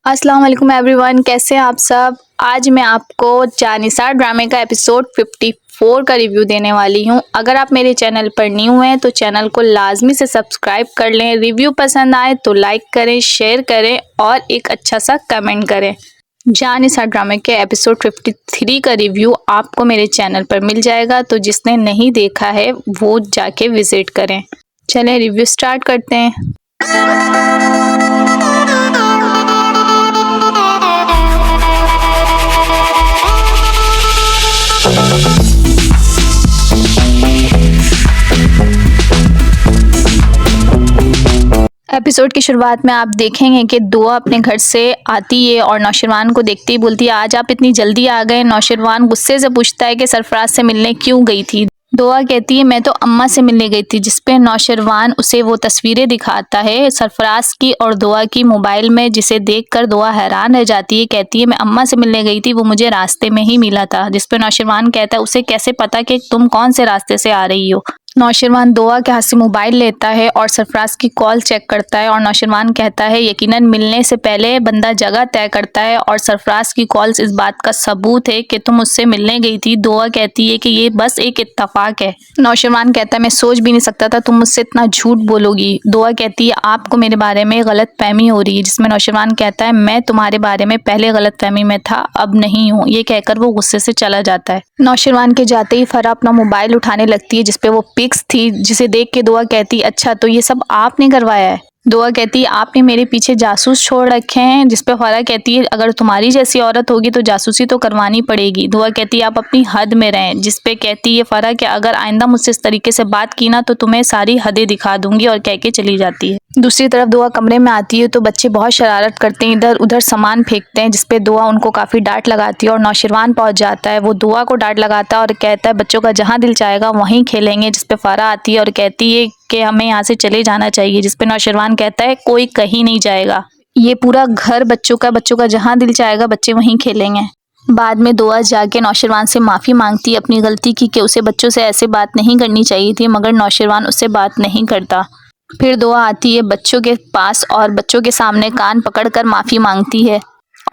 अस्सलाम वालेकुम एवरीवन, कैसे हैं आप सब। आज मैं आपको जानिसार ड्रामे का एपिसोड 54 का रिव्यू देने वाली हूं। अगर आप मेरे चैनल पर न्यू हैं तो चैनल को लाजमी से सब्सक्राइब कर लें। रिव्यू पसंद आए तो लाइक करें, शेयर करें और एक अच्छा सा कमेंट करें। जानिसार ड्रामे के एपिसोड 53 का रिव्यू आपको मेरे चैनल पर मिल जाएगा, तो जिसने नहीं देखा है वो जाके विजिट करें। चलें रिव्यू स्टार्ट करते हैं। एपिसोड की शुरुआत में आप देखेंगे कि दुआ अपने घर से आती है और नौशरवान को देखते ही बोलती है, आज आप इतनी जल्दी आ गए। नौशरवान गुस्से से पूछता है कि सरफराज से मिलने क्यों गई थी। दुआ कहती है, मैं तो अम्मा से मिलने गई थी। जिस पे नौशरवान उसे वो तस्वीरें दिखाता है सरफराज की और दुआ की मोबाइल में, जिसे देखकर दुआ हैरान रह जाती है। कहती है, मैं अम्मा से मिलने गई थी, वो मुझे रास्ते में ही मिला था। जिस पे नौशरवान कहता है, उसे कैसे पता कि तुम कौन से रास्ते से आ रही हो। नौशरवान दुआ के हाथ से मोबाइल लेता है और सरफराज की कॉल चेक करता है और नौशरवान कहता है, यकीनन मिलने से पहले बंदा जगह तय करता है और सरफराज की कॉल्स इस बात का सबूत है कि तुम उससे मिलने गई थी। दुआ कहती है कि ये बस एक इत्तफाक है। नौशरवान कहता है, मैं सोच भी नहीं सकता था तुम मुझसे इतना झूठ बोलोगी। दुआ कहती है, आपको मेरे बारे में गलतफहमी हो रही है। जिसमें नौशरवान कहता है, मैं तुम्हारे बारे में पहले गलतफहमी में था, अब नहीं हूँ। ये कहकर वो गुस्से से चला जाता है। नौशरवान के जाते ही फरा अपना मोबाइल उठाने लगती है, जिसपे वो पिक्स थी, जिसे देख के दुआ कहती, अच्छा तो ये सब आपने करवाया है। दुआ कहती है, आपने मेरे पीछे जासूस छोड़ रखे हैं। जिसपे फरा कहती है, अगर तुम्हारी जैसी औरत होगी तो जासूसी तो करवानी पड़ेगी। दुआ कहती है, आप अपनी हद में रहें। जिसपे कहती है फरा कि अगर आइंदा मुझसे इस तरीके से बात की ना तो तुम्हें सारी हदें दिखा दूंगी, और कह के चली जाती है। दूसरी तरफ दुआ कमरे में आती है तो बच्चे बहुत शरारत करते हैं, इधर उधर सामान फेंकते हैं। जिसपे दुआ उनको काफी डांट लगाती है और नौशरवान पहुंच जाता है। वो दुआ को डांट लगाता है और कहता है, बच्चों का जहां दिल चाहेगा वहीं खेलेंगे। जिसपे फरा आती है और कहती है कि हमें यहाँ से चले जाना चाहिए। जिसपे नौशरवान कहता है, कोई कहीं नहीं जाएगा, ये पूरा घर बच्चों का जहां दिल चाहेगा बच्चे वहीं खेलेंगे। बाद में दुआ जाके नौशरवान से माफ़ी मांगती है अपनी गलती की, कि उसे बच्चों से ऐसे बात नहीं करनी चाहिए थी, मगर नौशरवान उससे बात नहीं करता। फिर दुआ आती है बच्चों के पास और बच्चों के सामने कान पकड़कर माफ़ी मांगती है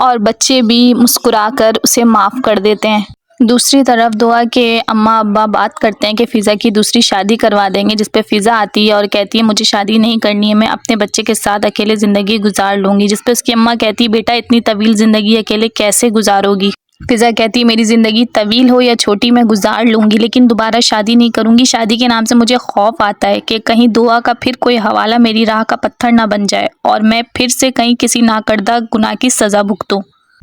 और बच्चे भी मुस्कुराकर उसे माफ़ कर देते हैं। दूसरी तरफ दुआ के अम्मा अब्बा बात करते हैं कि फ़िज़ा की दूसरी शादी करवा देंगे। जिस पे फ़िज़ा आती है और कहती है, मुझे शादी नहीं करनी है, मैं अपने बच्चे के साथ अकेले ज़िंदगी गुजार लूँगी। जिस पे उसकी अम्मा कहती है, बेटा इतनी तवील ज़िंदगी अकेले कैसे गुजारोगी। फ़िज़ा कहती है, मेरी ज़िंदगी तवील हो या छोटी मैं गुजार लूँगी, लेकिन दोबारा शादी नहीं करूँगी। शादी के नाम से मुझे खौफ आता है कि कहीं दुआ का फिर कोई हवाला मेरी राह का पत्थर ना बन जाए और मैं फिर से कहीं किसी नाकर्दा गुनाह की सज़ा भुगतूँ।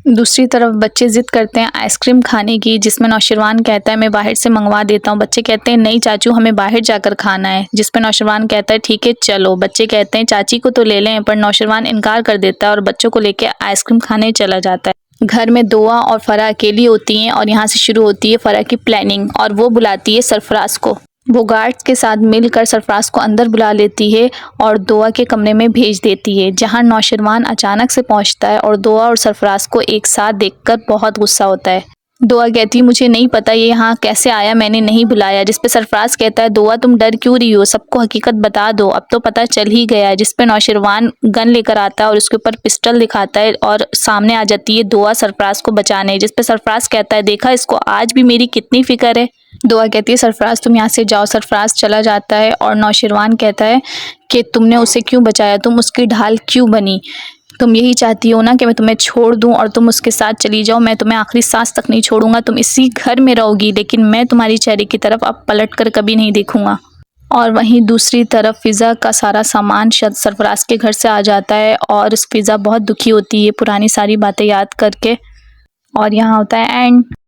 दूसरी तरफ बच्चे ज़िद करते हैं आइसक्रीम खाने की। जिसमें नौशरवान कहता है, मैं बाहर से मंगवा देता हूँ। बच्चे कहते हैं, नहीं चाचू, हमें बाहर जाकर खाना है। जिस पर नौशरवान कहता है, ठीक है चलो। बच्चे कहते हैं, चाची को तो ले लें, पर नौशरवान इनकार कर देता है और बच्चों को लेकर आइसक्रीम खाने चला जाता है। घर में दुआ और फरा अकेली होती हैं और यहाँ से शुरू होती है फरा की प्लानिंग, और वो बुलाती है सरफराज को। वो गार्ड्स के साथ मिलकर सरफराज को अंदर बुला लेती है और दुआ के कमरे में भेज देती है, जहाँ नौशरवान अचानक से पहुँचता है और दुआ और सरफराज को एक साथ देखकर बहुत गुस्सा होता है। दुआ कहती है, मुझे नहीं पता ये यहाँ कैसे आया, मैंने नहीं बुलाया। जिस पे सरफराज कहता है, दुआ तुम डर क्यों रही हो, सबको हकीकत बता दो, अब तो पता चल ही गया है। जिस पे नौशरवान गन लेकर आता है और उसके ऊपर पिस्टल दिखाता है और सामने आ जाती है दुआ सरफराज को बचाने। जिस पे सरफराज कहता है, देखा इसको, आज भी मेरी कितनी फिक्र है। दुआ कहती है, सरफराज तुम यहाँ से जाओ। सरफराज चला जाता है और नौशरवान कहता है कि तुमने उसे क्यों बचाया, तुम उसकी ढाल क्यों बनी, तुम यही चाहती हो ना कि मैं तुम्हें छोड़ दूं और तुम उसके साथ चली जाओ। मैं तुम्हें आखिरी सांस तक नहीं छोड़ूंगा, तुम इसी घर में रहोगी, लेकिन मैं तुम्हारी चेहरे की तरफ अब पलट कर कभी नहीं देखूंगा। और वहीं दूसरी तरफ फ़िज़ा का सारा सामान सरफराज के घर से आ जाता है और फ़िज़ा बहुत दुखी होती है पुरानी सारी बातें याद करके। और यहाँ होता है एंड।